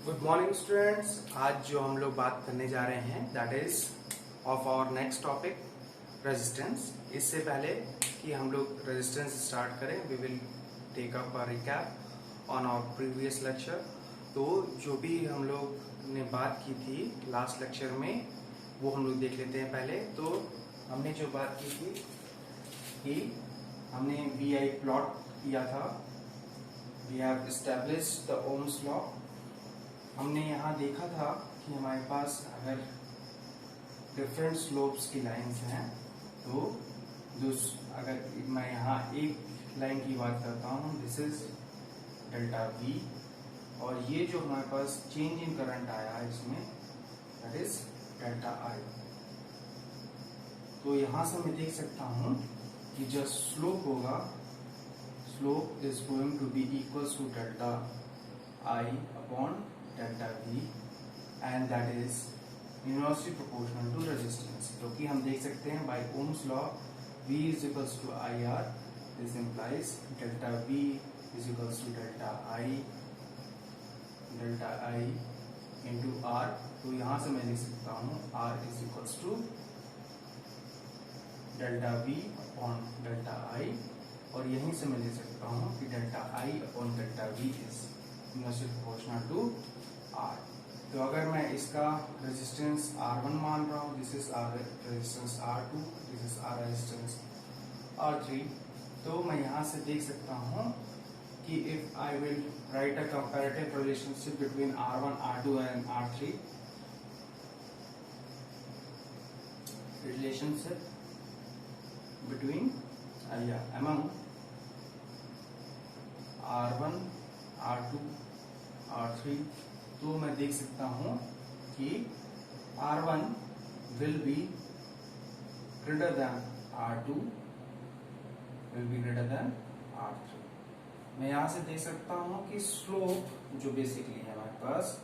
Good morning students. आज जो हम लोग बात करने जा रहे हैं that is of our next topic resistance. इससे पहले कि हम लोग रेजिस्टेंस स्टार्ट करें we will take up a recap on our previous lecture. तो जो भी हम लोग ने बात की थी लास्ट लेक्चर में वो हम लोग देख लेते हैं पहले। तो हमने जो बात की थी कि हमने वी आई प्लॉट किया था, we have established the Ohm's law. हमने यहाँ देखा था कि हमारे पास अगर डिफरेंट स्लोप्स की लाइंस हैं तो अगर मैं यहाँ एक लाइन की बात करता हूँ, दिस इज डेल्टा वी, और ये जो हमारे पास चेंज इन करंट आया है इसमें दैट इज डेल्टा आई। तो यहाँ से मैं देख सकता हूँ कि जो स्लोप होगा, slope is going to be equal to delta I upon delta V and that is inversely proportional to resistance. क्योंकि हम देख सकते हैं by Ohm's law V is equals to I R, this implies delta V is equals to delta I into R। तो यहां से मैं लिख सकता हूं R is equals to delta V upon delta I, और यहीं से मैं लिख सकता हूं कि delta I upon delta V is inversely proportional to R। तो अगर मैं इसका रेजिस्टेंस R1 मान रहा हूँ, this is R resistance R2, this is R resistance R3, तो मैं यहाँ से देख सकता हूँ कि if I will write a comparative relationship between R1, R2 and R3, relationship between among R1, R2, R3, तो मैं देख सकता हूं कि R1 will be greater than R2 will be greater than R3। मैं यहां से देख सकता हूं कि स्लोप जो बेसिकली है हमारे पास,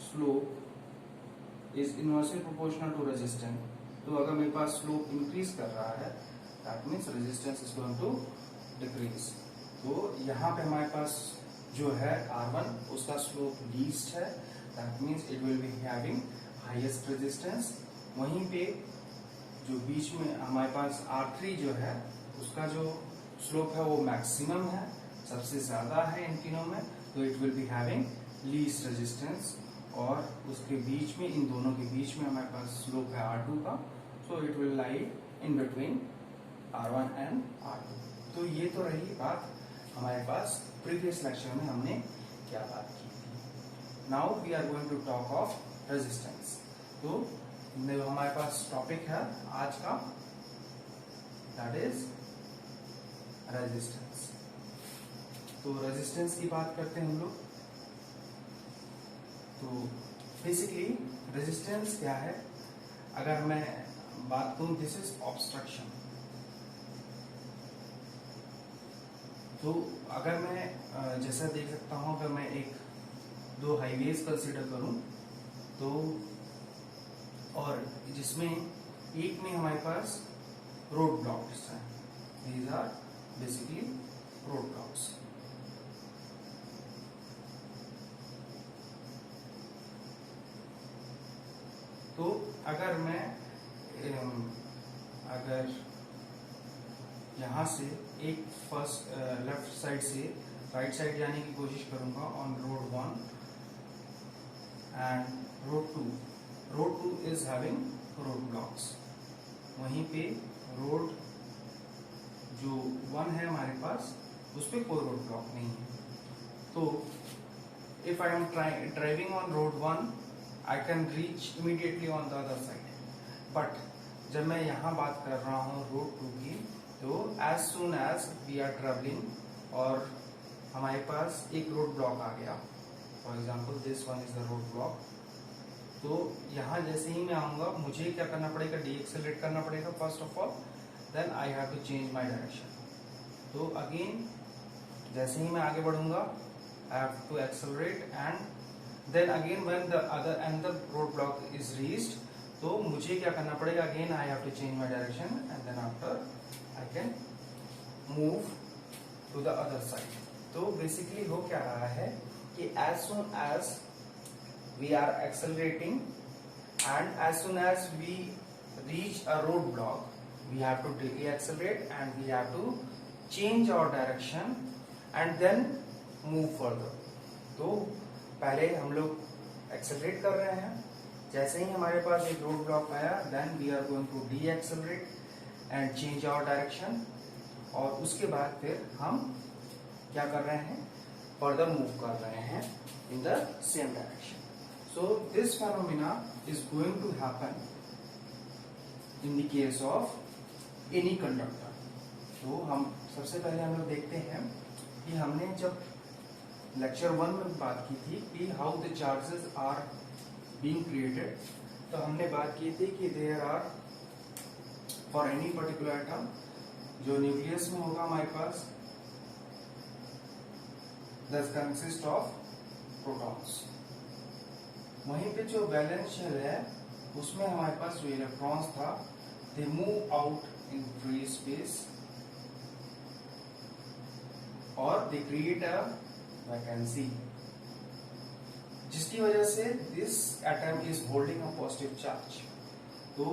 slope is inversely proportional to resistance. तो अगर मेरे पास स्लोप इंक्रीज कर रहा है that means resistance is going to decrease. तो यहाँ पे हमारे पास जो है R1 उसका स्लोप लीस्ट है, that means it will be having highest resistance. वहीं पे जो बीच में हमारे पास R3 जो है उसका जो स्लोप है वो मैक्सिमम है, सबसे ज्यादा है इन तीनों में, तो it will be having least resistance. और उसके बीच में, इन दोनों के बीच में हमारे पास स्लोप है R2 का, so it will lie in between R1 and R2। तो ये तो रही बात हमारे पास प्रीवियस लेक्चर में हमने क्या बात की थी। Now we are going to talk of resistance. तो हमारे पास टॉपिक है आज का दैट इज रेजिस्टेंस। तो रेजिस्टेंस की बात करते हैं हम लोग। तो बेसिकली रेजिस्टेंस क्या है, अगर मैं बात करूं, दिस इज ऑब्स्ट्रक्शन। तो अगर मैं जैसा देख सकता हूं, अगर मैं दो हाईवेज कंसिडर करूं तो, और जिसमें एक में हमारे पास रोड ब्लॉक्स हैं, these are basically road blocks. तो अगर मैं अगर यहां से एक फर्स्ट लेफ्ट साइड से राइट साइड जाने की कोशिश करूंगा on road 1 and road 2 is having road blocks. वहीं पे रोड जो 1 है हमारे पास उस पर कोई रोड ब्लॉक नहीं है। तो if I am driving on road 1 I can reach immediately on the other side. But जब मैं यहाँ बात कर रहा हूँ रोड 2 की, तो as soon as we are traveling और हमारे पास एक रोड ब्लॉक आ गया, for example this one is the road block, तो यहाँ जैसे ही मैं आऊंगा मुझे क्या करना पड़ेगा, डीएक्सेलरेट करना पड़ेगा first of all, then I have to change my direction. तो अगेन जैसे ही मैं आगे बढ़ूंगा I have to accelerate and then again when the another road block is reached, तो मुझे क्या करना पड़ेगा, again I have to change my direction and then after I can move to the other side। तो basically हो क्या रहा है कि as soon as we are accelerating, and as soon as we reach a roadblock, we have to deaccelerate and we have to change our direction and then move further. तो पहले हम लोग एक्सेलरेट कर रहे हैं, जैसे ही हमारे पास एक रोड ब्लॉक आया, then we are going to decelerate and change our direction, और उसके बाद फिर हम क्या कर रहे हैं, फर्दर मूव कर रहे हैं in the same direction. So this phenomena is going to happen in the case of any conductor. तो हम सबसे पहले हम लोग देखते हैं कि हमने जब लेक्चर 1 में बात की थी कि how the charges are being created, तो हमने बात की थी कि there are for any particular atom, जो न्यूक्लियस में होगा हमारे पास, दैट कंसिस्ट ऑफ प्रोटॉन्स. वहीं पे जो वैलेंस शेल है उसमें हमारे पास जो इलेक्ट्रॉन्स था, they move out in free space और दे क्रिएट अ वैकेंसी, जिसकी वजह से this atom is holding a positive charge. तो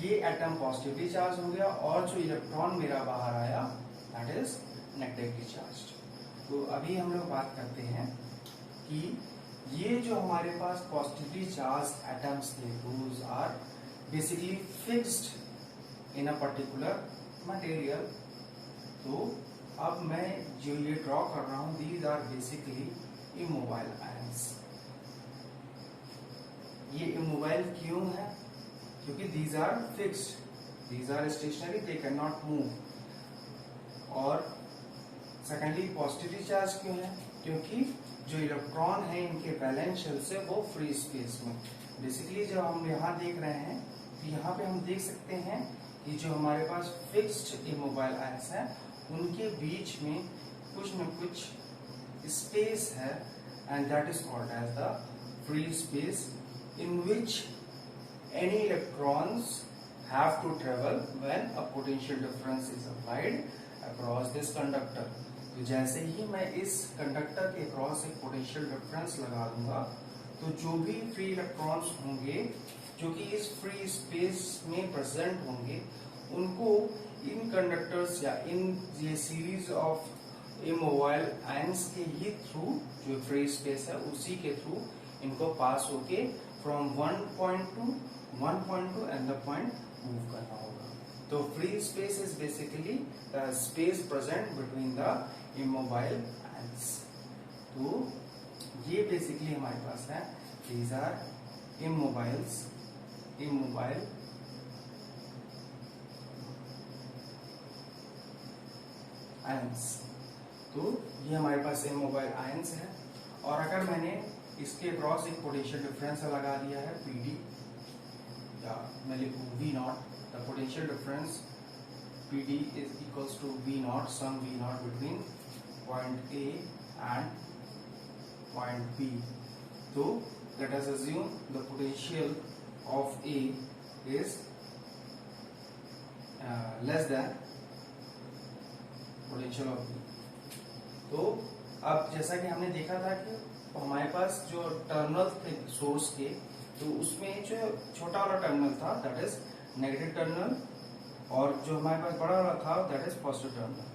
ये एटम पॉजिटिवली चार्ज हो गया और जो इलेक्ट्रॉन मेरा बाहर आया दैट इज नेगेटिवली चार्ज. तो अभी हम लोग बात करते हैं कि ये जो हमारे पास पॉजिटिवली चार्ज एटम्स थे, those are basically fixed in a particular material. तो अब मैं जो ये ड्रॉ कर रहा हूं, these are basically immobile ions. ये इमोबाइल क्यों है? क्योंकि these are fixed, these are stationary, they can not move. और सेकेंडली पॉजिटिवली चार्ज क्यों है? क्योंकि जो इलेक्ट्रॉन है इनके वैलेंस शेल से वो फ्री स्पेस में. बेसिकली जब हम यहाँ देख रहे हैं तो यहाँ पे हम देख सकते हैं कि जो हमारे पास फिक्स्ड इमोबाइल आयंस है उनके बीच में कुछ न कुछ स्पेस है, and that is called as the free space, in which any electrons have to travel when a potential difference is applied across this conductor. तो जैसे ही मैं इस कंडक्टर के क्रॉस एक पोटेंशियल डिफरेंस लगा दूंगा, तो जो भी फ्री इलेक्ट्रॉन्स होंगे जो कि इस फ्री स्पेस में प्रेजेंट होंगे, उनको इन कंडक्टर्स या इन ये सीरीज ऑफ इमोबाइल आयंस के ही थ्रू, जो फ्री स्पेस है उसी के थ्रू इनको पास होके from one point two another point move करना होगा. तो free space is basically the space present between the immobile ions. तो ये बेसिकली हमारे पास है, दीज आर इमोबाइल आयंस. तो ये हमारे पास इमोबाइल आयंस है, और अगर मैंने इसके क्रॉस एक पोटेंशियल डिफरेंस लगा दिया है पीडी, या मैं लिखूं V naught, the potential difference PD is equals to V naught, sum V naught between point A and point B. तो let us assume the potential of A is less than potential of B. तो अब जैसा कि हमने देखा था कि हमारे पास जो टर्मिनल थे सोर्स के, तो उसमें जो छोटा वाला टर्मिनल था दैट इज नेगेटिव टर्मिनल, और जो हमारे पास बड़ा वाला था that is positive terminal.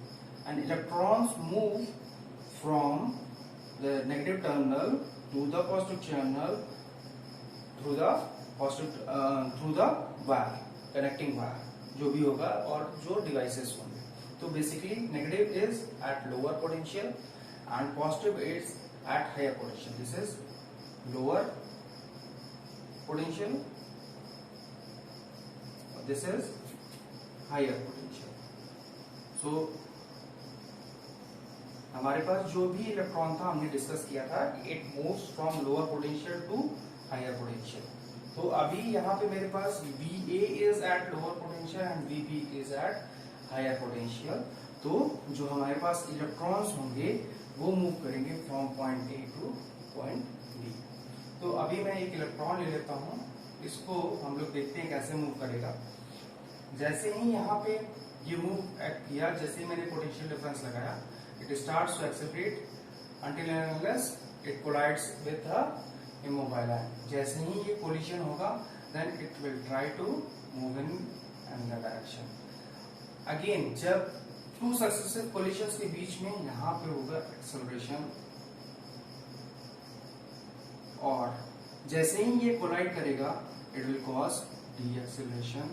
And electrons move from the negative terminal to the positive terminal through the wire, connecting wire जो भी होगा और जो डिवाइसेस होंगे. तो basically negative is at lower potential and positive is at higher potential. This is lower potential, this is higher potential. So हमारे पास जो भी इलेक्ट्रॉन था हमने डिस्कस किया था, it moves from lower potential to higher potential. तो अभी यहाँ पे मेरे पास VA is at lower potential and VB is at higher potential. तो जो हमारे पास इलेक्ट्रॉन्स होंगे वो मूव करेंगे from point A to point B. तो अभी मैं एक इलेक्ट्रॉन ले लेता हूँ, इसको हम लोग देखते हैं कैसे मूव करेगा. जैसे ही यहाँ पे ये मूव किया, जैसे ही मैंने पोटेंशियल डिफरेंस लगाया, it starts to accelerate until and unless it collides with a immobilized. जैसे ही ये collision होगा then it will try to move in another direction. Again जब two successive collisions के बीच में यहाँ पे होगा acceleration, और जैसे ही ये collide करेगा it will cause deceleration,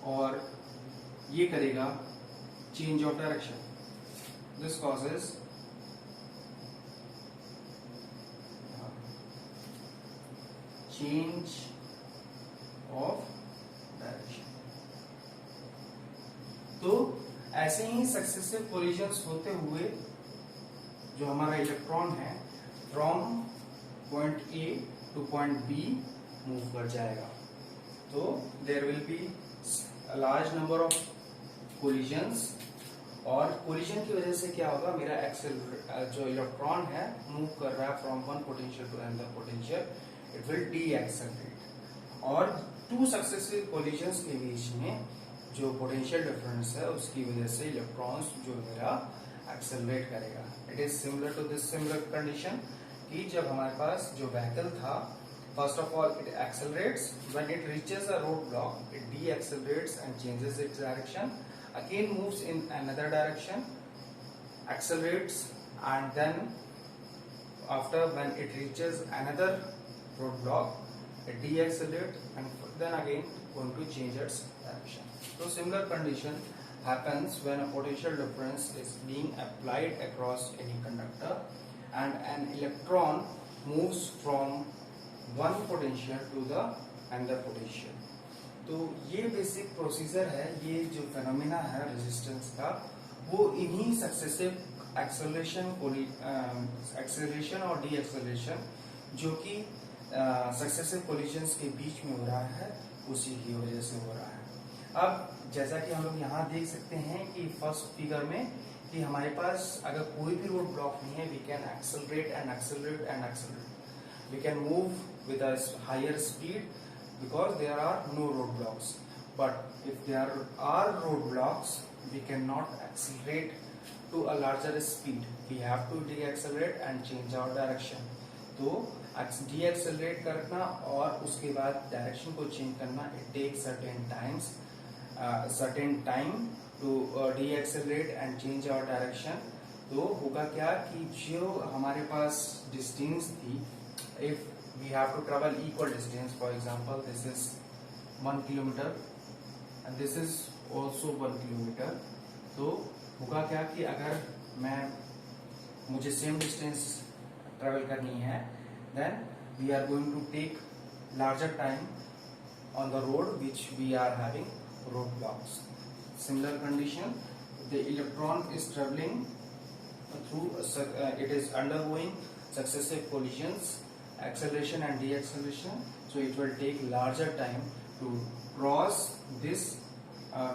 और ये करेगा change of direction. This causes change of direction. तो ऐसे ही सक्सेसिव कोलिजन्स होते हुए जो हमारा इलेक्ट्रॉन है from point A to point B move कर जाएगा. तो there will be large number of collisions, और कोलिजन की वजह से क्या होगा, मेरा जो इलेक्ट्रॉन है मूव कर रहा है from one potential to another potential, it will de accelerate. और टू सक्सेसिव कोलिजन्स के बीच में जो पोटेंशियल डिफरेंस है उसकी वजह से इलेक्ट्रॉन्स जो मेरा एक्सेलरेट करेगा. It is similar to this similar condition कि जब हमारे पास जो व्हीकल था, first of all it accelerates, when it reaches a road block it de accelerates and changes its direction, again moves in another direction, accelerates, and then after when it reaches another roadblock it deaccelerates and then again going to change its direction. So similar condition happens when a potential difference is being applied across any conductor and an electron moves from one potential to the another potential. तो ये basic procedure है, ये जो phenomena है resistance का, वो इन्हीं successive acceleration और डी एक्सेलरेशन जो कि सक्सेसिव कोलिजन्स के बीच में हो रहा है उसी की वजह से हो रहा है. अब जैसा कि हम लोग यहाँ देख सकते हैं कि फर्स्ट फिगर में कि हमारे पास अगर कोई भी रोड ब्लॉक नहीं है, we can accelerate and accelerate and accelerate, we can move with a higher speed because there are no roadblocks. But if there are roadblocks, we cannot accelerate to a larger speed. We have to deaccelerate and change our direction. तो deaccelerate करना और उसके बाद direction को change करना, it takes certain time to deaccelerate and change our direction. तो होगा क्या कि जो हमारे पास distance थी, if we have to travel equal distance, for example this is 1 kilometer and this is also 1 kilometer, तो होगा क्या कि अगर मुझे सेम डिस्टेंस ट्रेवल करनी है, then we are going to take larger time on the road which we are having roadblocks. Similar condition, the electron is traveling through it is undergoing successive collisions, acceleration and deacceleration, so it will take larger time to cross this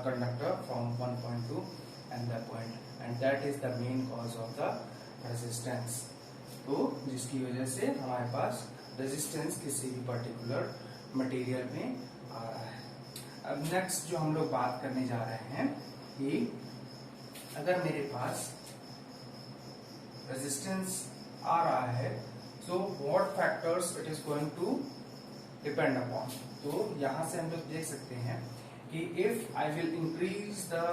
conductor from one point to another point, and that is the main cause of the resistance. तो जिसकी वजह से हमारे पास resistance किसी भी particular material में आ रहा है. अब नेक्स्ट जो हम लोग बात करने जा रहे हैं कि अगर मेरे पास रेजिस्टेंस आ रहा है, so what factors it is going to depend upon. तो यहाँ से हम लोग देख सकते हैं कि if I will increase the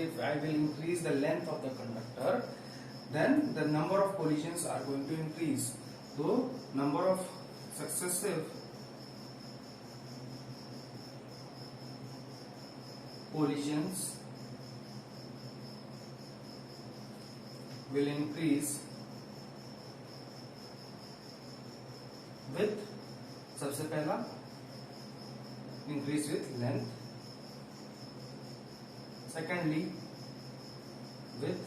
if I will increase the length of the conductor, then the number of collisions are going to increase. So number of successive collisions will increase with, सबसे पहला increase with length, secondly with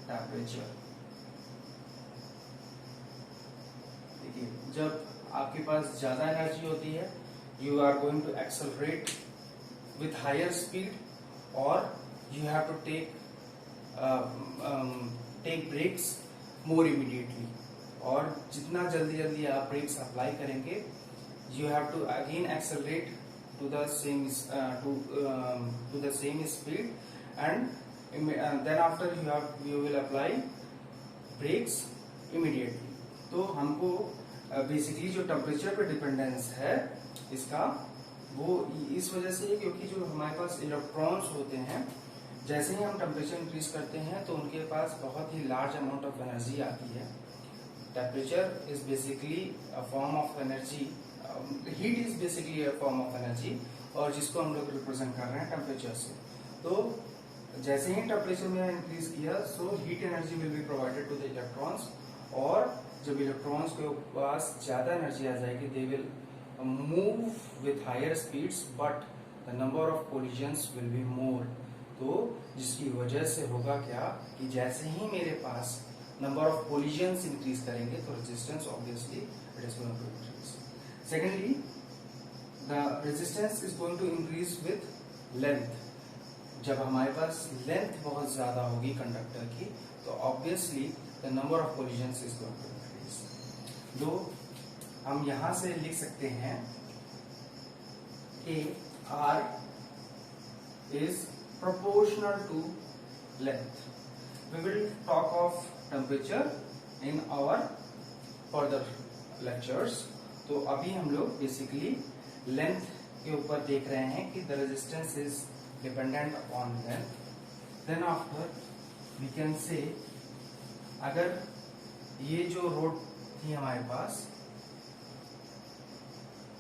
temperature. देखिए जब आपके पास ज्यादा energy होती है, you are going to accelerate with higher speed or you have to take breaks more immediately. और जितना जल्दी जल्दी आप ब्रेक्स अप्लाई करेंगे, you have to again accelerate to the same speed and then after you will apply brakes immediately. तो हमको basically जो temperature पे डिपेंडेंस है इसका, वो इस वजह से है क्योंकि जो हमारे पास इलेक्ट्रॉन्स होते हैं, जैसे ही हम टेम्परेचर इंक्रीज करते हैं तो उनके पास बहुत ही लार्ज अमाउंट ऑफ एनर्जी आती है. Temperature is basically a form of energy, heat is basically a form of energy, और जिसको हम लोग रिप्रेजेंट कर रहे हैं टेम्परेचर से. तो जैसे ही टेम्परेचर में इंक्रीज किया, so heat energy will be provided to the electrons, और जब इलेक्ट्रॉन्स के पास ज्यादा एनर्जी आ जाएगी, they will move with higher speeds but the number of collisions will be more. तो जिसकी वजह से होगा क्या कि जैसे ही मेरे पास नंबर ऑफ कोलिजन्स इंक्रीज करेंगे तो resistance obviously it is going to increase. Secondly, the resistance is going to increase with length. जब हमारे पास लेंथ बहुत ज्यादा होगी कंडक्टर की, तो obviously the number of collisions is going to increase. तो हम यहां से लिख सकते हैं कि R is proportional to length. We will talk of temperature in our further lectures. तो अभी हम लोग बेसिकली लेंथ के ऊपर देख रहे हैं कि the resistance is dependent upon length. Then after we can say, अगर ये जो रोड थी हमारे पास,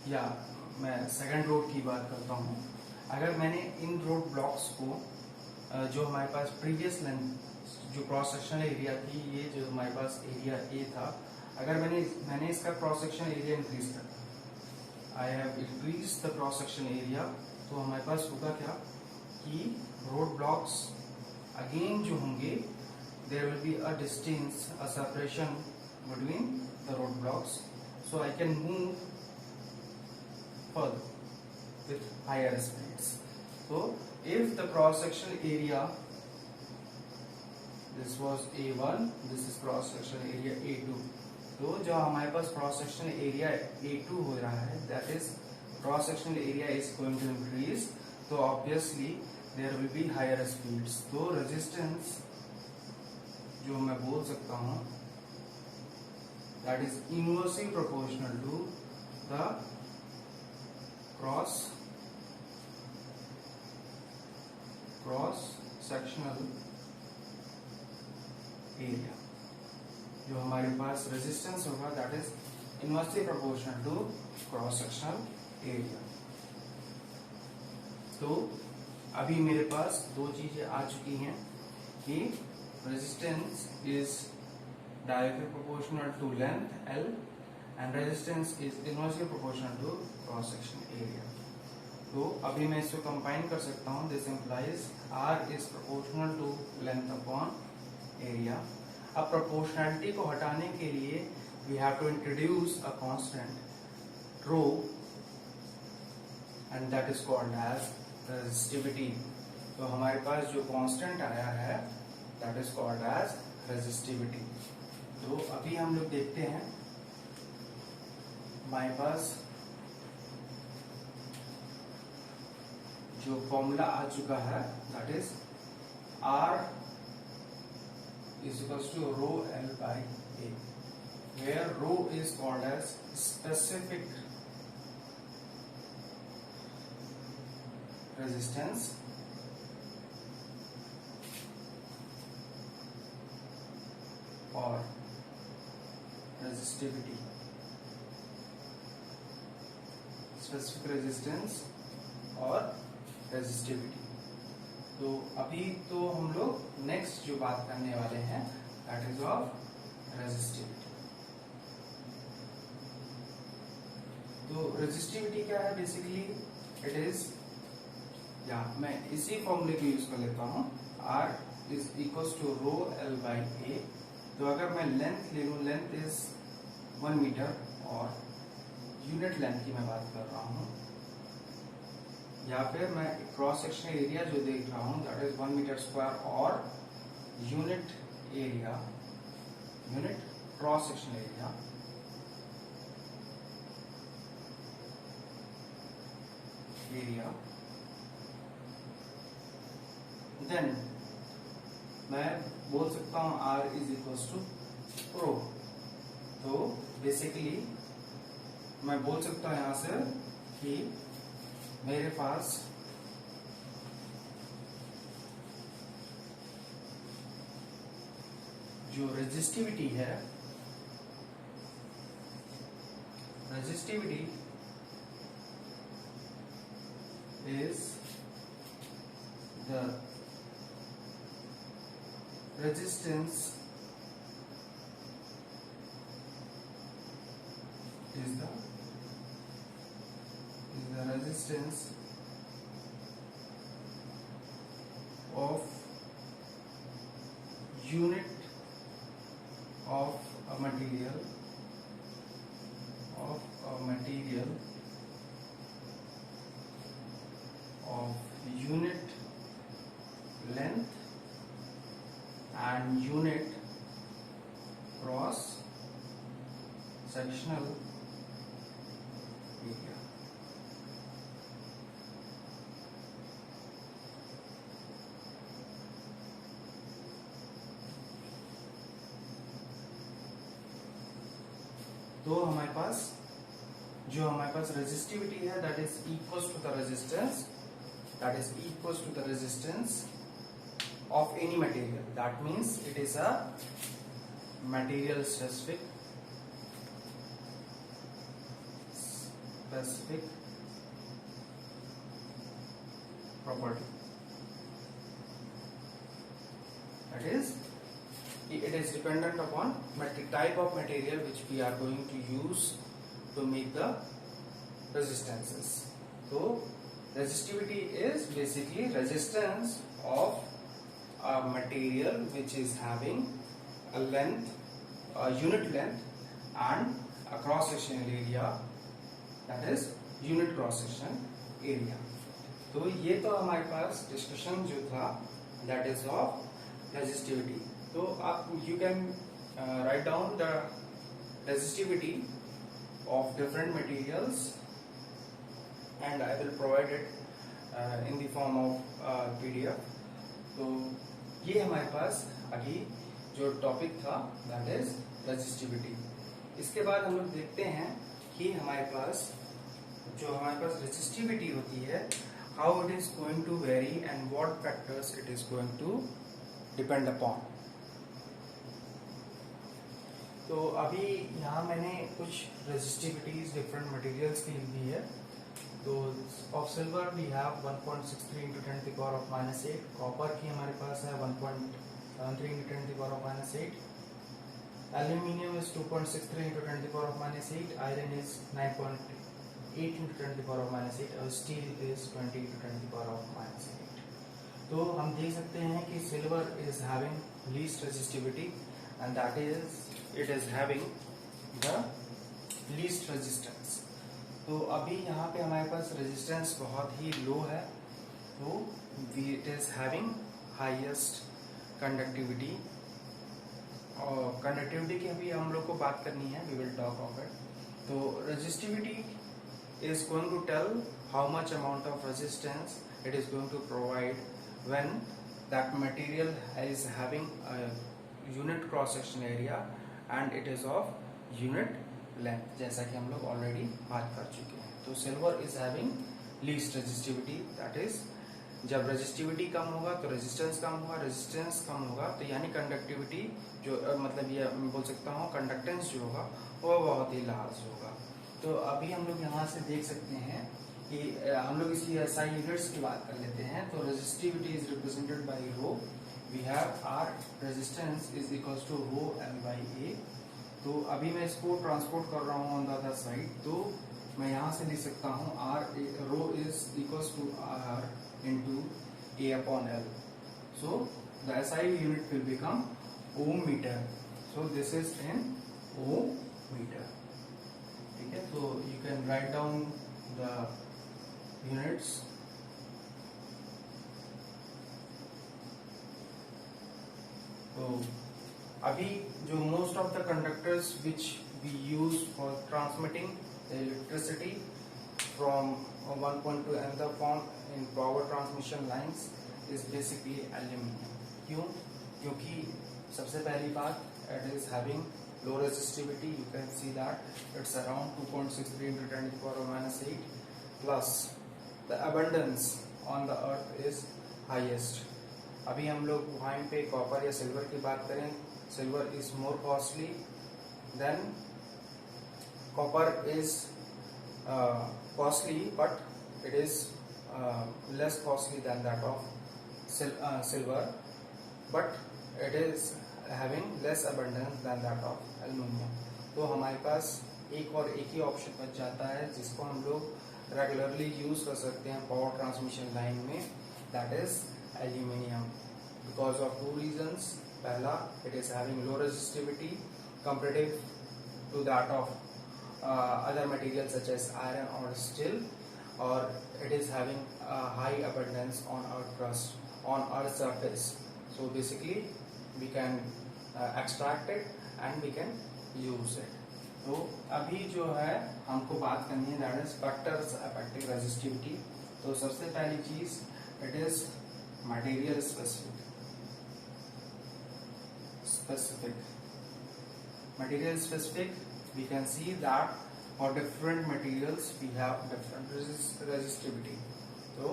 या मैं सेकंड रोड की बात करता हूँ, अगर मैंने इन रोड ब्लॉक्स को जो हमारे पास प्रीवियस लेंथ जो क्रॉस सेक्शनल एरिया थी, ये जो हमारे पास एरिया ए था, अगर मैंने इसका क्रॉस सेक्शनल एरिया इंक्रीज कर, I have increase the cross sectional area, तो हमारे पास होगा क्या कि रोड ब्लॉक्स अगेन जो होंगे, there will be a distance, a separation between the road blocks, so I can move further with higher speeds. So if the cross sectional area, this was A1, this is cross sectional area A2, तो जो हमारे पास cross sectional area A2 हो रहा है, that is cross sectional area is going to increase, तो obviously there will be higher speeds. तो resistance जो मैं बोल सकता हूँ, that is inversely proportional to the cross sectional area. जो हमारे पास रेजिस्टेंस होगा that is inversely proportional to cross sectional area. तो अभी मेरे पास दो चीजें आ चुकी हैं कि resistance is directly proportional to length L and resistance is inversely proportional to cross section area. तो अभी मैं इसको कंबाइन कर सकता हूँ. This implies R is proportional to length upon area. अब proportionality को हटाने के लिए we have to introduce a constant rho and that is called as resistivity. तो हमारे पास जो constant आया है that is called as resistivity. तो अभी हम लोग देखते हैं हमारे पास जो फॉर्मूला आ चुका है that is R is equals to rho L by A, where rho is called as specific resistance or resistivity. Specific resistance और रेजिस्टिविटी. तो अभी तो हम लोग नेक्स्ट जो बात करने वाले हैं दैट इज ऑफ रेजिस्टिविटी. तो रेजिस्टिविटी क्या है बेसिकली, इट इज, या मैं इसी फॉर्मूले को यूज कर लेता हूँ, R is equals to rho L by A. तो अगर मैं लेंथ ले लूँ, लेंथ इज 1 मीटर और यूनिट लेंथ की मैं बात कर रहा हूँ, या फिर मैं क्रॉस सेक्शनल एरिया जो देख रहा हूँ दैट इज 1 मीटर स्क्वायर और unit area, unit cross sectional area, then मैं बोल सकता हूँ R इज इक्वल टू रो। तो बेसिकली मैं बोल सकता हूँ यहाँ से कि मेरे पास जो रेजिस्टिविटी है, resistivity is the resistance is the resistance of unit of a material of unit length and unit cross sectional area। तो हमारे पास रेजिस्टिविटी है that is equals to the resistance, of any material. That means it is a material specific property. That is, it is dependent upon type of material which we are going to use to make the resistances. So resistivity is basically resistance of a material which is having a length, a unit length and a cross sectional area, that is unit cross section area। तो ये तो हमारे पास discussion जो था that is of resistivity। तो आप you can write down the resistivity of different materials and I will provide it in the form of PDF। तो ये हमारे पास अभी जो टॉपिक था दैट इज रेजिस्टिविटी। इसके बाद हम लोग देखते हैं कि हमारे पास रेजिस्टिविटी होती है, how it is going to vary and what factors it is going to depend upon. तो अभी यहाँ मैंने कुछ रेजिस्टिविटीज डिफरेंट मटेरियल्स की लिख दी है। तो of silver we have 1.63 into 10 to the power of -8। Copper की हमारे पास है 1.73 into 10 to the power of -8। Aluminium is 2.63 into 10 to the power of -8। Iron is 9.8 into 10 to the power of -8 और steel is 20 into 10 to the power of -8। तो हम देख सकते हैं कि silver is having least resistivity and that is it is having the least resistance. तो अभी यहाँ पे हमारे पास रेजिस्टेंस बहुत ही लो है, तो it is having highest conductivity. और कंडक्टिविटी की अभी हम लोग को बात करनी है, we will talk of it. तो resistivity is going to tell how much amount of resistance it is going to provide when that material is having unit cross section area and it is of unit length, जैसा कि हम लोग already बात कर चुके हैं। तो silver is having least resistivity, that is जब रेजिस्टिविटी कम होगा तो रेजिस्टेंस कम होगा, रेजिस्टेंस कम होगा तो यानी कंडक्टिविटी जो मतलब ये मैं बोल सकता हूँ कंडक्टेंस जो होगा वो बहुत ही लार्ज होगा। तो अभी हम लोग यहाँ से देख सकते हैं कि हम लोग इसकी SI यूनिट्स की बात कर लेते हैं। तो resistivity is represented by rho, we have R resistance is equals to rho L by A। तो अभी मैं इसको ट्रांसपोर्ट कर रहा हूँ ऑन द अदर साइड, तो मैं यहाँ से लिख सकता हूँ R rho is equals to R into A upon L। So the SI unit will become ohm meter। So this is in ohm meter। ठीक है, तो you can write down the units। तो अभी जो most of the conductors which we use for transmitting the electricity from one point to another point in power transmission lines is basically aluminum। क्यों? क्योंकि सबसे पहली बात, it is having low resistivity. You can see that it's around 2.63 into 10 to the power minus 8, plus the abundance on the earth is highest. अभी हम लोग वहीं पे कॉपर या सिल्वर की बात करें, silver is more costly than copper is costly, but it is less costly than that of silver, but it is having less abundance than that of aluminum. तो हमारे पास एक ही ऑप्शन बच जाता है जिसको हम लोग रेगुलरली यूज कर सकते हैं पावर ट्रांसमिशन लाइन में, that is aluminium, because of two reasons. पहला, it is having low resistivity comparative to that of other materials such as iron or steel, or it is having a high abundance on our crust, on our surface. So basically we can extract it and we can use it. तो अभी जो है हमको बात करनी है that is factors affecting resistivity. तो सबसे पहली चीज, it is material specific. Material specific, we can see that for different materials we have different resistivity. तो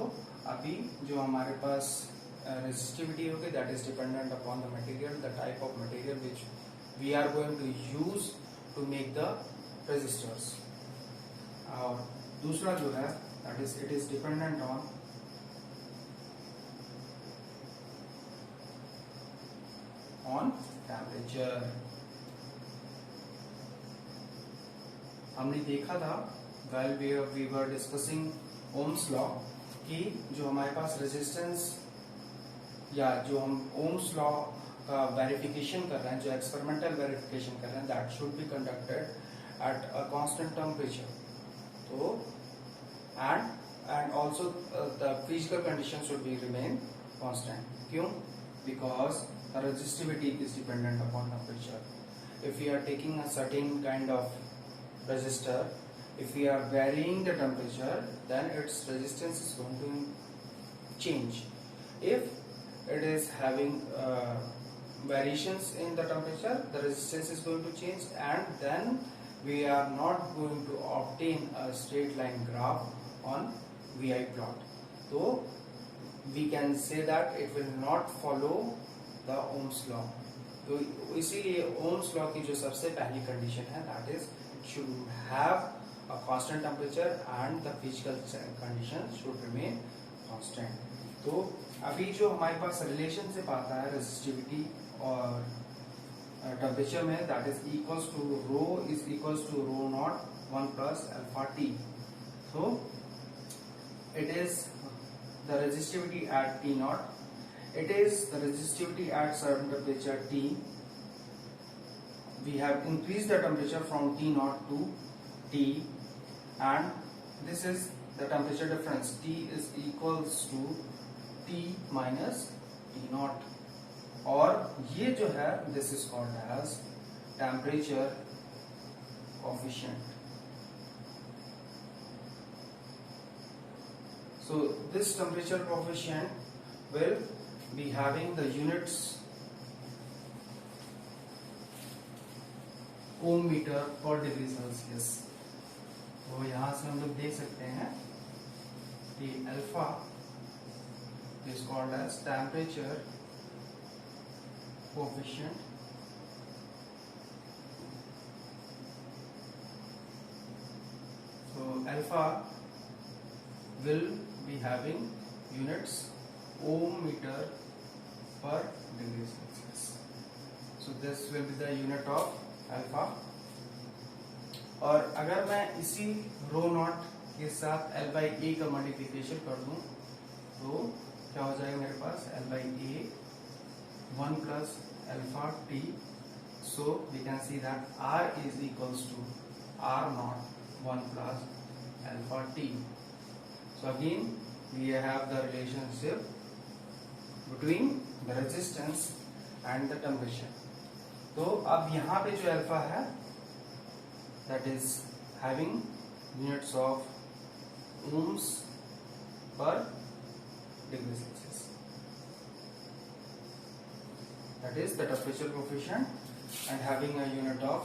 अभी जो हमारे पास resistivity होगी, that is dependent upon the material, the type of material which we are going to use to make the resistors. और दूसरा जो है that is it is dependent on temperature. हमने देखा था while we were discussing Ohm's law कि जो हमारे पास रेजिस्टेंस या जो हम Ohm's law का वेरिफिकेशन कर रहे हैं, जो एक्सपेरिमेंटल वेरिफिकेशन कर रहे हैं, that should be conducted at a constant temperature. तो and also the physical condition should be remain constant. क्यों? Because the resistivity is dependent upon temperature. If we are taking a certain kind of resistor, if we are varying the temperature, then its resistance is going to change. If it is having variations in the temperature, the resistance is going to change, and then we are not going to obtain a straight line graph on VI plot. So we can say that it will not follow the Ohm's law. तो इसीलिए Ohm's law की जो सबसे पहली condition है, that is should have a constant temperature and the physical condition should remain constant. तो अभी जो हमारे पास रिलेशनशिप आता है रेजिस्टिविटी और टेम्परेचर में, that is equals to rho is equals to rho naught 1 plus alpha T. So it is the resistivity at T naught. It is the resistivity at certain temperature T. We have increased the temperature from T naught to T, and this is the temperature difference. T is equals to T minus T naught. और ये जो है, this is called as temperature coefficient. So this temperature coefficient will be having the units ohm meter per degree Celsius. तो यहां से हम लोग देख सकते हैं कि alpha is called as temperature coefficient. So alpha will be having units ohm meter per degree Celsius. So this will be the unit of alpha. और अगर मैं इसी रो नॉट के साथ L by A का मल्टीप्लिकेशन कर दूं, तो क्या हो जाएगा मेरे पास? L by A 1 plus alpha T. So we can see that R is equals to R naught 1 plus alpha T. So again we have the relationship between the resistance and the temperature. तो अब यहाँ पे जो alpha है, that is having units of ohms per degree Celsius. that is the temperature coefficient and having a unit of,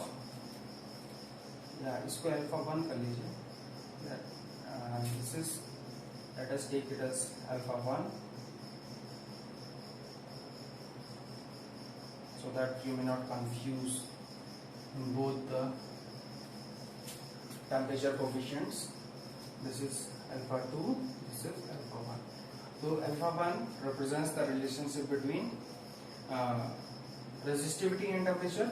इसको alpha 1 कर लीजिए, this is, let us take it as alpha 1 so that you may not confuse in both the temperature coefficients. This is alpha 2, this is alpha 1. So alpha 1 represents the relationship between resistivity and temperature,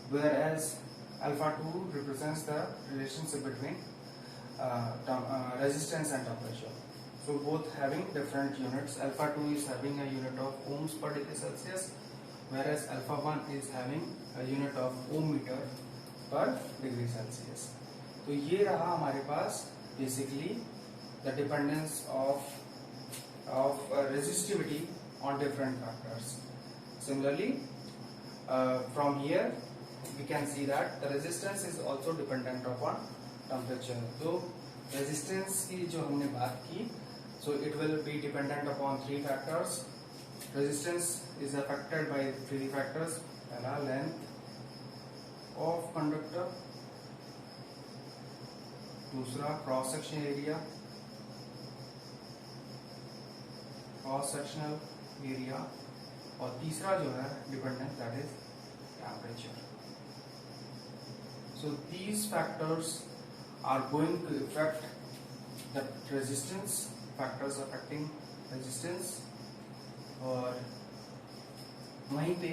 whereas alpha 2 represents the relationship between resistance and temperature. So both having different units. Alpha 2 is having a unit of ohms per degree Celsius, whereas alpha 1 is having a unit of ohm meter per degree Celsius. तो ये रहा हमारे पास basically the dependence of resistivity on different factors. Similarly, from here we can see that the resistance is also dependent upon temperature. तो resistance की जो हमने बात की, so it will be dependent upon 3 factors. Resistance is affected by 3 factors. पहला length of conductor, दूसरा cross section area, cross sectional area, और तीसरा जो है dependent, that is temperature. So these factors are going to affect the resistance, factors affecting resistance, और वहीं पे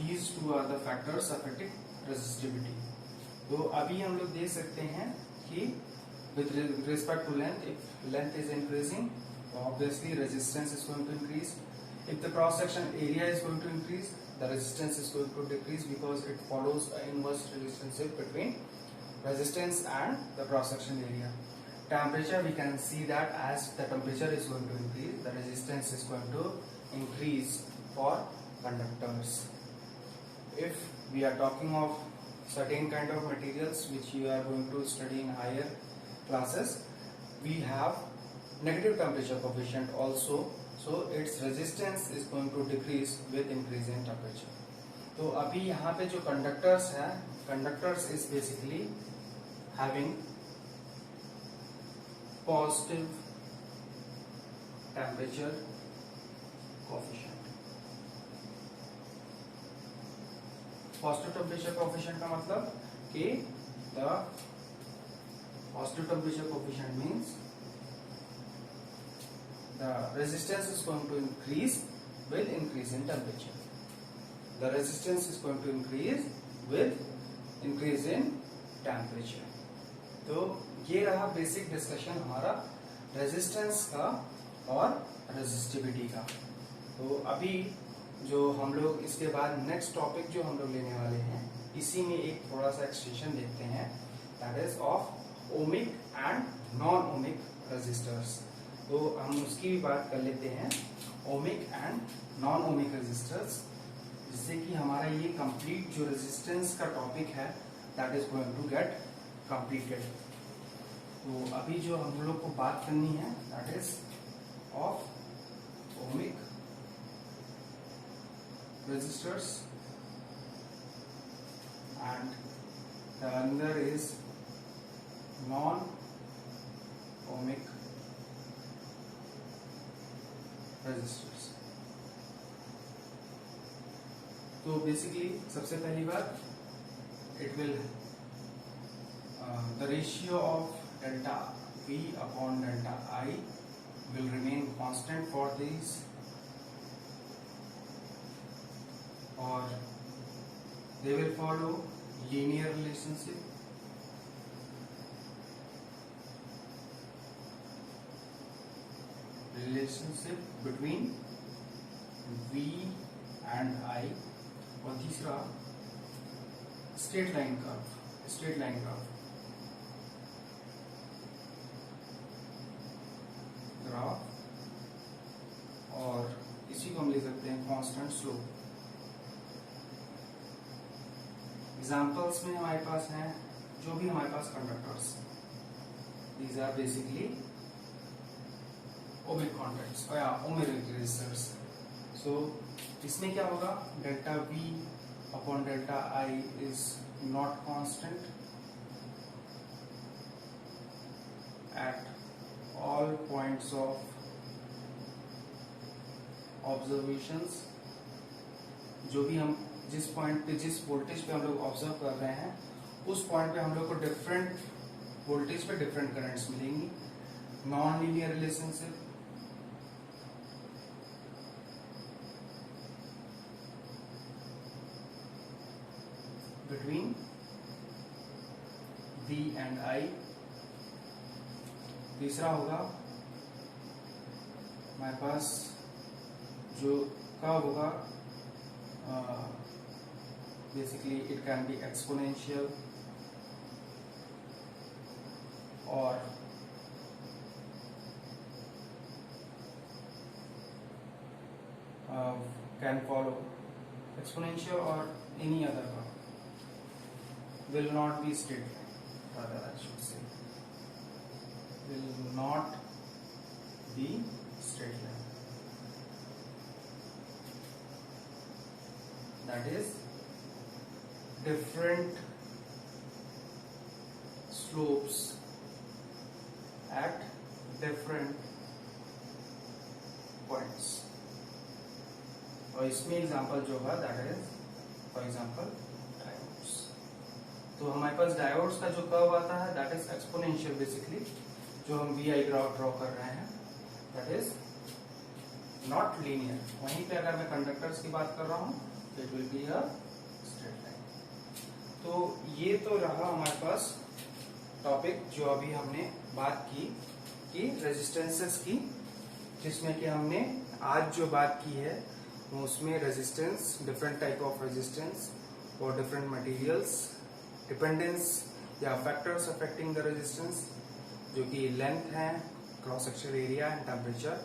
these two are the factors affecting resistivity. तो अभी हम लोग देख सकते हैं कि with respect to length, if length is increasing, obviously resistance is going to increase. If the cross section area is going to increase, the resistance is going to decrease, because it follows an inverse relationship between resistance and the cross section area. Temperature, we can see that as the temperature is going to increase, the resistance is going to increase for conductors. If we are talking of certain kind of materials which you are going to study in higher classes, we have negative temperature coefficient also, so its resistance is going to decrease with increase in temperature. तो अभी यहाँ पे जो conductors है, conductors is basically having positive temperature coefficient. Positive temperature coefficient का मतलब कि the positive temperature coefficient means the resistance is going to increase with increase in temperature. The resistance is going to increase with increase in temperature. तो ये रहा basic discussion हमारा resistance का और resistivity का. तो अभी जो हम लोग इसके बाद नेक्स्ट टॉपिक जो हम लोग लेने वाले हैं, इसी में एक थोड़ा सा एक्सटेंशन देखते हैं, that is of ohmic and non ohmic resistors. तो हम उसकी भी बात कर लेते हैं, ohmic and non ohmic resistors, जिससे कि हमारा ये कंप्लीट जो रेजिस्टेंस का टॉपिक है that is going to get completed. तो अभी जो हम लोग को बात करनी है that is of ohmic resistors, and the other is non-ohmic resistors. तो बेसिकली सबसे पहली बात, it will the ratio of delta V upon delta I will remain constant for these, or they will follow linear relationship. Between V and I, और तीसरा straight line curve graph, और इसी को हम ले सकते हैं कांस्टेंट स्लोप. एग्जाम्पल्स में हमारे पास हैं जो भी हमारे पास conductors, these are basically ohmic contacts या ओमिक रेजिस्टर्स. सो इसमें क्या होगा, delta V upon delta I is not constant at all points of observations. जो भी हम जिस पॉइंट पे, जिस वोल्टेज पे हम लोग ऑब्जर्व कर रहे हैं, उस पॉइंट पे हम लोग को डिफरेंट वोल्टेज पे डिफरेंट करंट्स मिलेंगी। Non linear relationship, between V and I। तीसरा होगा हमारे पास जो कर्व होगा, basically it can be exponential or can follow exponential or any other curve, will not be straight line, rather I should say will not be straight line, that is different slopes at different points। और इसमें example जो होगा that is for example diodes. तो हमारे पास diodes का जो curve आता है दैट इज एक्सपोनेंशियल, बेसिकली जो हम VI ग्राफ ड्रॉ कर रहे हैं दैट इज नॉट लीनियर। वहीं पे अगर मैं कंडक्टर्स की बात कर रहा हूँ तो it will be a straight line. तो ये तो रहा हमारे पास टॉपिक जो अभी हमने बात की कि रेजिस्टेंसेस की, जिसमें कि हमने आज जो बात की है उसमें resistance, different type of resistance और डिफरेंट मटेरियल्स, डिपेंडेंस या फैक्टर्स अफेक्टिंग द रेजिस्टेंस, जो कि लेंथ है, cross sectional area and temperature.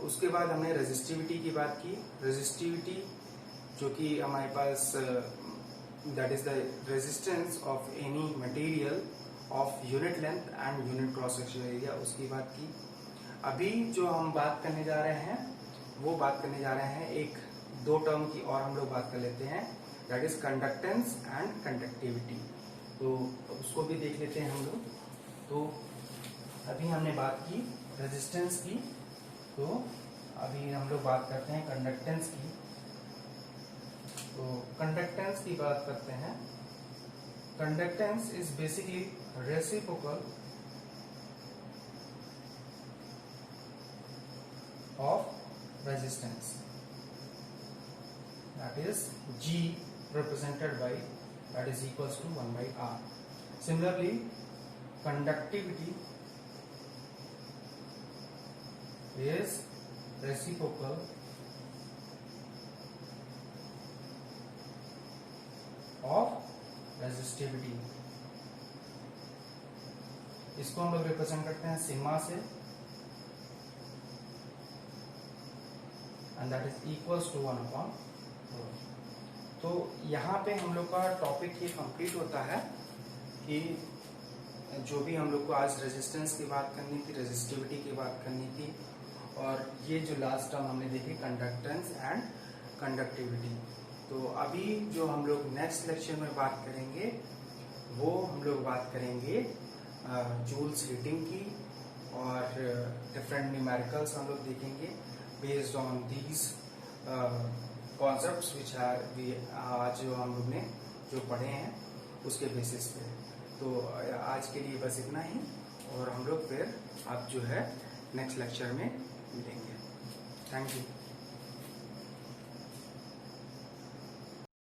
उसके बाद हमने रेजिस्टिविटी की बात की। रेजिस्टिविटी जो कि हमारे पास that is the resistance of any material of unit length and unit cross sectional area, उसकी बात की। अभी जो हम बात करने जा रहे हैं वो बात करने जा रहे हैं एक दो टर्म की और हम लोग बात कर लेते हैं, that is conductance and conductivity. तो उसको भी देख लेते हैं हम लोग। तो अभी हमने बात की रेजिस्टेंस की, तो अभी हम लोग बात करते हैं कंडक्टेंस की। तो कंडक्टेंस की बात करते हैं। Conductance is basically reciprocal of resistance, that is G represented by, that is equals to 1 by R. Similarly, conductivity is reciprocal of resistivity। इसको हम लोग रिप्रेजेंट करते हैं सिग्मा से, and that is equals to 1/4। तो यहाँ पे हम लोग का टॉपिक ये कंप्लीट होता है कि जो भी हम लोग को आज रेजिस्टेंस की बात करनी थी, रेजिस्टिविटी की बात करनी थी, और ये जो लास्ट टर्म हमने देखी कंडक्टेंस एंड कंडक्टिविटी। तो अभी जो हम लोग नेक्स्ट लेक्चर में बात करेंगे वो हम लोग बात करेंगे जूल्स हीटिंग की, और डिफरेंट न्यूमेरिकल्स हम लोग देखेंगे based on these concepts which are आज जो हम लोग ने जो पढ़े हैं उसके बेसिस पे। तो आज के लिए बस इतना ही, और हम लोग फिर अब जो है नेक्स्ट लेक्चर में मिलेंगे। Thank you.